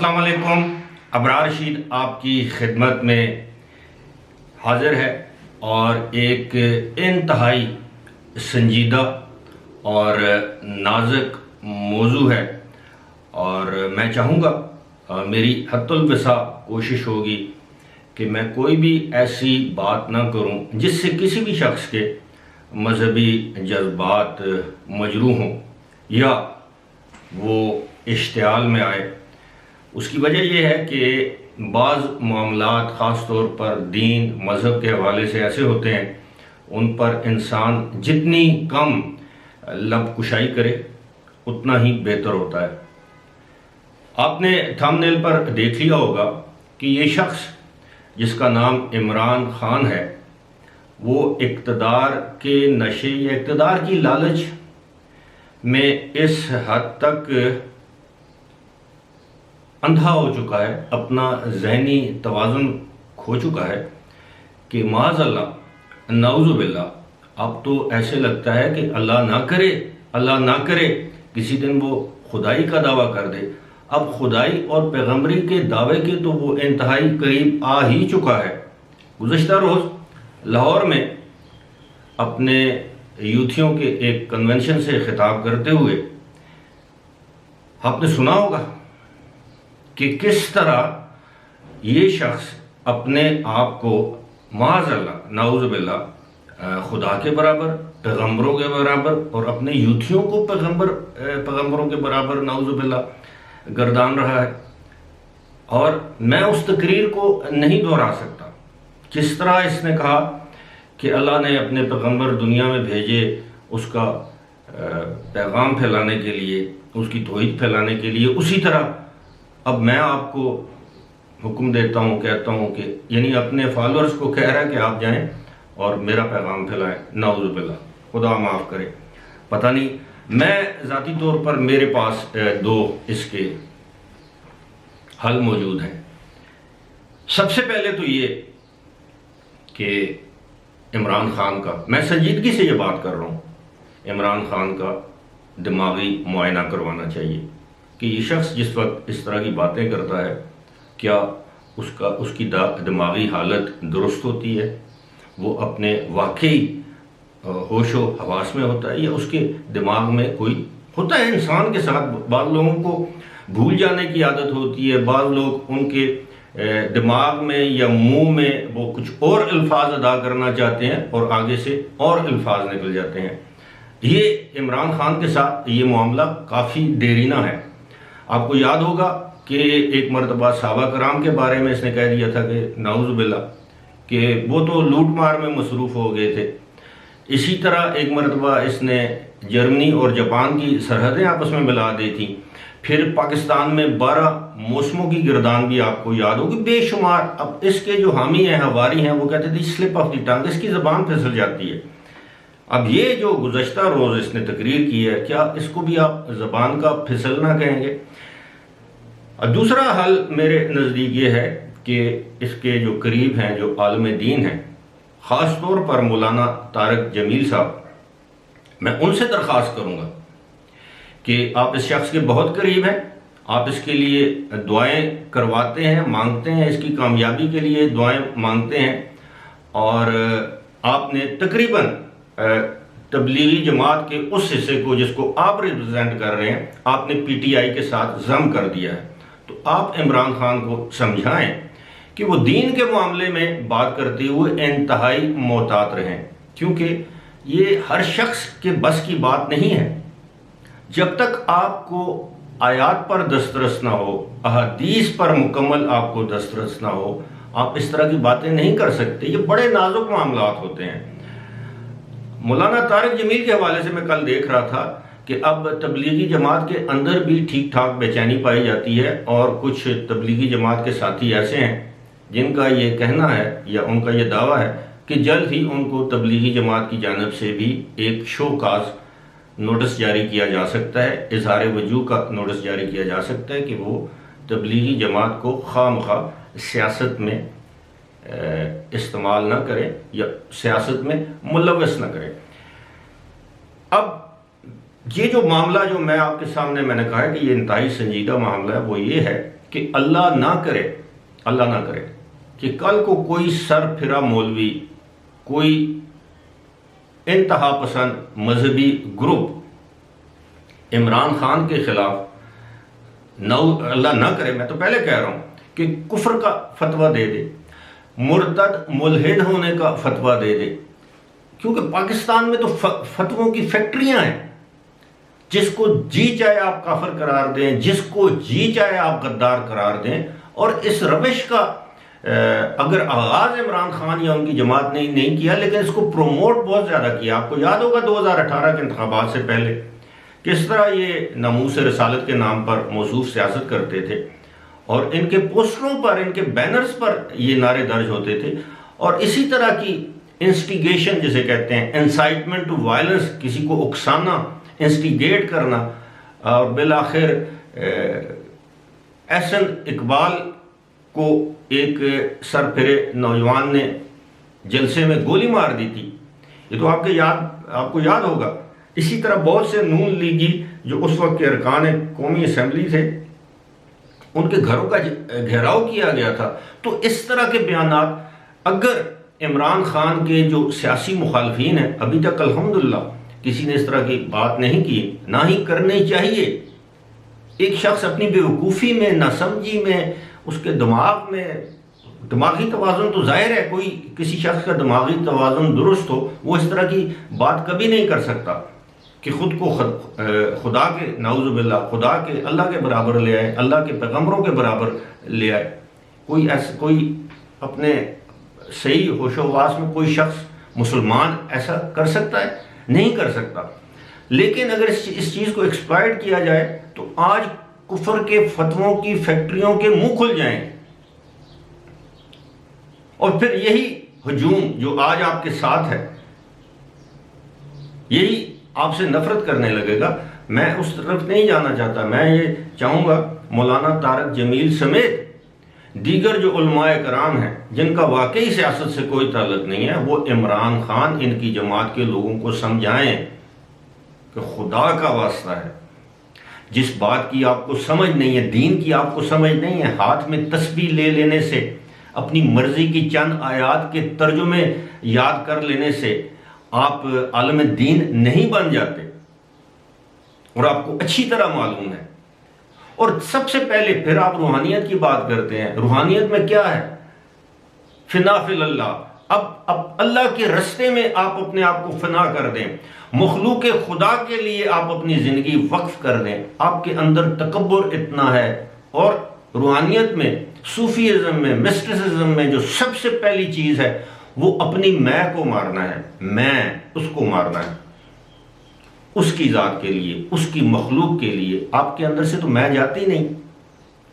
अस्सलाम वालेकुम। अबरार रशीद आपकी खिदमत में हाजिर है और एक इंतहाई संजीदा और नाजुक मौजू है और मैं चाहूँगा मेरी हत्तुल वसा कोशिश होगी कि मैं कोई भी ऐसी बात ना करूं जिससे किसी भी शख्स के मजहबी जज्बात मजरूह हों या वो इश्तियाल में आए। उसकी वजह यह है कि बाज़ मामलात ख़ास तौर पर दीन मज़हब के हवाले से ऐसे होते हैं उन पर इंसान जितनी कम लब कुशाई करे उतना ही बेहतर होता है। आपने थंबनेल पर देख लिया होगा कि ये शख्स जिसका नाम इमरान खान है वो इक़्तिदार के नशे या इक़्तिदार की लालच में इस हद तक अंधा हो चुका है, अपना ज़हनी तवाज़ुन खो चुका है कि माज़अल्लाह नाउज़ुबिल्लाह अब तो ऐसे लगता है कि अल्लाह ना करे किसी दिन वो खुदाई का दावा कर दे। अब खुदाई और पैगम्बरी के दावे के तो वो इंतहाई करीब आ ही चुका है। गुज़श्ता रोज़ लाहौर में अपने यूथियों के एक कन्वेंशन से खिताब करते हुए आपने सुना होगा कि किस तरह ये शख्स अपने आप को माज़अल्लाह नाउज़ुबिल्लाह खुदा के बराबर, पैगम्बरों के बराबर और अपने यूथियों को पैगम्बरों के बराबर नाउज़ुबिल्लाह गर्दान रहा है। और मैं उस तकरीर को नहीं दोहरा सकता। किस तरह इसने कहा कि अल्लाह ने अपने पैगम्बर दुनिया में भेजे उसका पैगाम फैलाने के लिए, उसकी तौहीद फैलाने के लिए, उसी तरह अब मैं आपको हुक्म देता हूँ, कहता हूँ कि यानी अपने फॉलोअर्स को कह रहा है कि आप जाएं और मेरा पैगाम फैलाएं। नाउज़ुबिल्लाह, खुदा माफ़ करे। पता नहीं, मैं ज़ाती तौर पर मेरे पास दो इसके हल मौजूद हैं। सबसे पहले तो ये कि इमरान खान का, मैं संजीदगी से ये बात कर रहा हूँ, इमरान खान का दिमागी मुआयना करवाना चाहिए कि ये शख्स जिस वक्त इस तरह की बातें करता है क्या उसकी दिमागी हालत दुरुस्त होती है, वो अपने वाकई होशो हवास में होता है या उसके दिमाग में कोई होता है। इंसान के साथ बाद लोगों को भूल जाने की आदत होती है, बाद लोग उनके दिमाग में या मुंह में वो कुछ और अल्फाज अदा करना चाहते हैं और आगे से और अल्फाज निकल जाते हैं। ये इमरान खान के साथ ये मामला काफ़ी देरीना है। आपको याद होगा कि एक मरतबा सहाबा कराम के बारे में इसने कह दिया था कि नाउज़ुबिल्लाह कि वो तो लूट मार में मसरूफ़ हो गए थे। इसी तरह एक मरतबा इसने जर्मनी और जापान की सरहदें आपस में मिला दी थी। फिर पाकिस्तान में 12 मौसमों की गिरदान भी आपको याद होगी बेशुमार। अब इसके जो हामी हैं, हवारी हैं, वो कहते थे स्लिप ऑफ द टंग, इसकी ज़बान फिसल जाती है। अब ये जो गुज़श्ता रोज़ इसने तकरीर की है, क्या इसको भी आप ज़बान का फिसलना कहेंगे? और दूसरा हल मेरे नज़दीक ये है कि इसके जो करीब हैं, जो आलम दीन हैं, ख़ास तौर पर मौलाना तारिक जमील साहब, मैं उनसे दरख्वास्त करूँगा कि आप इस शख्स के बहुत करीब हैं, आप इसके लिए दुआएं करवाते हैं, मांगते हैं, इसकी कामयाबी के लिए दुआएं मांगते हैं। और आपने तकरीबन तबलीगी जमात के उस हिस्से को जिसको आप रिप्रेजेंट कर रहे हैं, आपने PTI के साथ जम कर दिया है। तो आप इमरान खान को समझाएं कि वो दीन के मामले में बात करते हुए इंतहाई मोहतात रहें, क्योंकि ये हर शख्स के बस की बात नहीं है। जब तक आपको आयात पर दस्तरस ना हो, अहादीस पर मुकम्मल आपको दस्तरस ना हो, आप इस तरह की बातें नहीं कर सकते। ये बड़े नाजुक मामलात होते हैं। मौलाना तारिक जमील के हवाले से मैं कल देख रहा था कि अब तबलीगी जमात के अंदर भी ठीक ठाक बेचैनी पाई जाती है और कुछ तबलीगी जमात के साथी ऐसे हैं जिनका ये कहना है या उनका ये दावा है कि जल्द ही उनको तबलीगी जमात की जानिब से भी एक शोकाज नोटिस जारी किया जा सकता है, इजहार वजू का नोटिस जारी किया जा सकता है कि वो तबलीगी जमात को खामखा सियासत में इस्तेमाल ना करें या सियासत में मुलव्वस ना करें। अब ये जो मामला जो मैं आपके सामने मैंने कहा है कि ये इंतहाई संजीदा मामला है, वो ये है कि अल्लाह ना करे कि कल को कोई सर फिरा मौलवी, कोई इंतहा पसंद मजहबी ग्रुप इमरान खान के खिलाफ, अल्लाह ना करे, मैं तो पहले कह रहा हूं कि कुफ्र का फतवा दे दे, मुर्तद मुल्हिद होने का फतवा दे दे। क्योंकि पाकिस्तान में तो फतवों की फैक्ट्रियां हैं। जिसको जी चाहे आप काफिर करार दें, जिसको जी चाहे आप गद्दार करार दें। और इस रविश का अगर आगाज इमरान खान या उनकी जमात ने नहीं किया, लेकिन इसको प्रोमोट बहुत ज्यादा किया। आपको याद होगा 2018 के इंतखाबात से पहले किस तरह ये नामूस रिसालत के नाम पर मौसूफ सियासत करते थे, और इनके पोस्टरों पर, इनके बैनर्स पर ये नारे दर्ज होते थे। और इसी तरह की इंस्टिगेशन जिसे कहते हैं, इंसाइटमेंट टू वायलेंस, किसी को उकसाना, इंस्टिगेट करना। और बिलाखिर एहसन इकबाल को एक सरफिरे नौजवान ने जलसे में गोली मार दी थी, ये तो आपको याद होगा। इसी तरह बहुत से नून लीगी जो उस वक्त के अरकान कौमी असम्बली थे, उनके घरों का घेराव किया गया था। तो इस तरह के बयानात अगर इमरान खान के जो सियासी मुखालफीन हैं, अभी तक अल्हम्दुलिल्लाह किसी ने इस तरह की बात नहीं की, ना ही करनी चाहिए। एक शख्स अपनी बेवकूफ़ी में, नासमझी में, उसके दिमाग में दिमागी तवाज़ुन तो जाहिर है, कोई किसी शख्स का दिमागी तवाज़ुन दुरुस्त हो, वो इस तरह की बात कभी नहीं कर सकता कि खुद को खुदा के नाउज़ुबिल्लाह, खुदा के, अल्लाह के बराबर ले आए, अल्लाह के पैगम्बरों के बराबर ले आए। कोई अपने सही होशोवास में कोई शख्स मुसलमान ऐसा कर सकता है? नहीं कर सकता। लेकिन अगर इस चीज़ को एक्सप्लॉइट किया जाए तो आज कुफर के फतवों की फैक्ट्रियों के मुंह खुल जाएंगे, और फिर यही हजूम जो आज आपके साथ है, यही आपसे नफरत करने लगेगा। मैं उस तरफ नहीं जाना चाहता। मैं ये चाहूँगा मौलाना तारक जमील समेत दीगर जो उलमाए कराम हैं, जिनका वाकई सियासत से कोई ताल्लुक नहीं है, वो इमरान खान, इनकी जमात के लोगों को समझाएं कि खुदा का वास्ता है, जिस बात की आपको समझ नहीं है, दीन की आपको समझ नहीं है, हाथ में तस्बीह ले लेने से, अपनी मर्जी की चंद आयात के तर्जुमे याद कर लेने से आप आलम दीन नहीं बन जाते, और आपको अच्छी तरह मालूम है। और सबसे पहले फिर आप रूहानियत की बात करते हैं। रूहानियत में क्या है? फिना फिल अल्लाह। अब अल्लाह के रास्ते में आप अपने आप को फना कर दें, मखलूक खुदा के लिए आप अपनी जिंदगी वक्फ कर दें। आपके अंदर तकब्बुर इतना है। और रूहानियत में, सूफीज़म में, मिस्टिसिज्म में जो सबसे पहली चीज है वो अपनी मैं को मारना है। मैं उसको मारना है, उसकी जात के लिए, उसकी मखलूक के लिए। आपके अंदर से तो मैं जाती नहीं।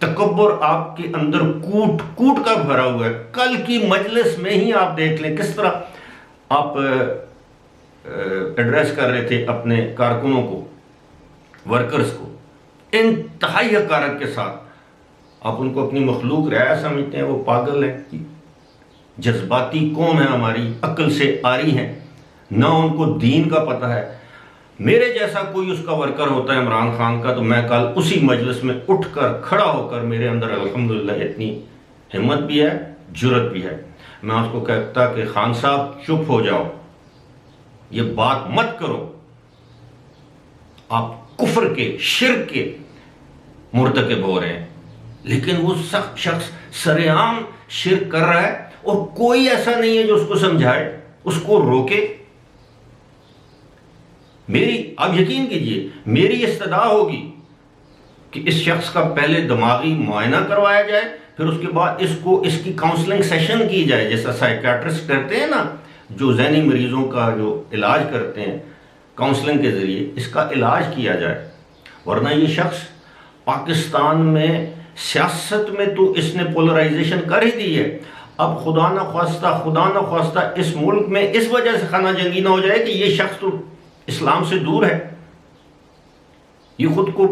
तकब्बुर आपके अंदर कूट कूट कर भरा हुआ है। कल की मजलिस में ही आप देख लें किस तरह आप एड्रेस कर रहे थे अपने कारकुनों को, वर्कर्स को, इंतहाई हकारत के साथ। आप उनको अपनी मखलूक रियाया समझते हैं, वो पागल है, जज्बाती कौम है हमारी, अक्ल से आरी है, ना उनको दीन का पता है। मेरे जैसा कोई उसका वर्कर होता है इमरान खान का, तो मैं कल उसी मजलिस में उठकर खड़ा होकर, मेरे अंदर अल्हम्दुलिल्लाह इतनी हिम्मत भी है, जुर्रत भी है, मैं उसको कहता कि खान साहब चुप हो जाओ, ये बात मत करो, आप कुफ्र के, शिर्क के मुर्तकिब हो रहे हैं। लेकिन वो शख्स सरेआम शिर्क कर रहा है और कोई ऐसा नहीं है जो उसको समझाए, उसको रोके। आप यकीन कीजिए, मेरी इस्तदा होगी कि इस शख्स का पहले दिमागी मुआयना करवाया जाए, फिर उसके बाद इसकी काउंसलिंग सेशन की जाए, जैसा साइकियाट्रिस्ट करते हैं ना, जो जहनी मरीजों का जो इलाज करते हैं काउंसलिंग के जरिए, इसका इलाज किया जाए। वरना ये शख्स पाकिस्तान में सियासत में तो इसने पोलराइजेशन कर ही दी है। अब खुदा न ख्वास्ता इस मुल्क में इस वजह से खाना जंगी ना हो जाए कि ये शख्स तो इस्लाम से दूर है, ये खुद को।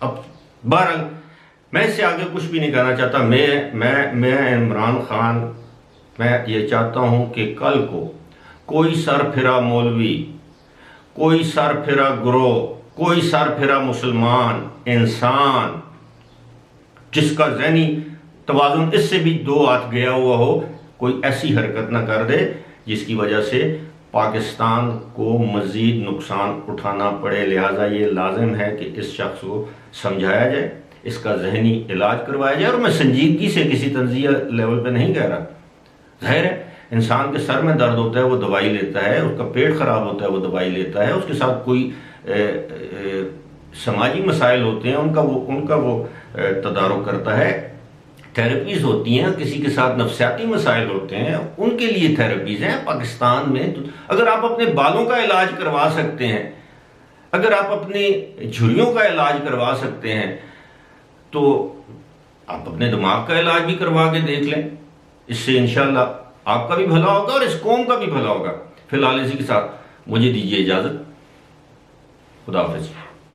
अब बहरहाल मैं इससे आगे कुछ भी नहीं कहना चाहता। मैं इमरान खान, मैं ये चाहता हूं कि कल को कोई सरफिरा मौलवी, कोई सरफिरा ग्रोह, कोई सरफिरा मुसलमान इंसान जिसका जहनी तवाज़ुन इससे भी दो हाथ गया हुआ हो, कोई ऐसी हरकत ना कर दे जिसकी वजह से पाकिस्तान को मज़ीद नुकसान उठाना पड़े। लिहाजा ये लाजिम है कि इस शख्स को समझाया जाए, इसका जहनी इलाज करवाया जाए। और मैं संजीदगी से किसी तंज़िया लेवल पे नहीं कह रहा। जाहिर है इंसान के सर में दर्द होता है वो दवाई लेता है, उसका पेट ख़राब होता है वो दवाई लेता है, उसके साथ कोई समाजी मसाइल होते हैं उनका वो तदारुक करता है। थेरेपीज़ होती हैं, किसी के साथ नफ्सियाती मसाइल होते हैं, उनके लिए थेरेपीज़ हैं। पाकिस्तान में तो अगर आप अपने बालों का इलाज करवा सकते हैं, अगर आप अपने झुर्रियों का इलाज करवा सकते हैं, तो आप अपने दिमाग का इलाज भी करवा के देख लें। इससे इंशाल्लाह आपका भी भला होगा और इस कौम का भी भला होगा। फिलहाल इसी के साथ मुझे दीजिए इजाज़त। खुदा हाफिज़।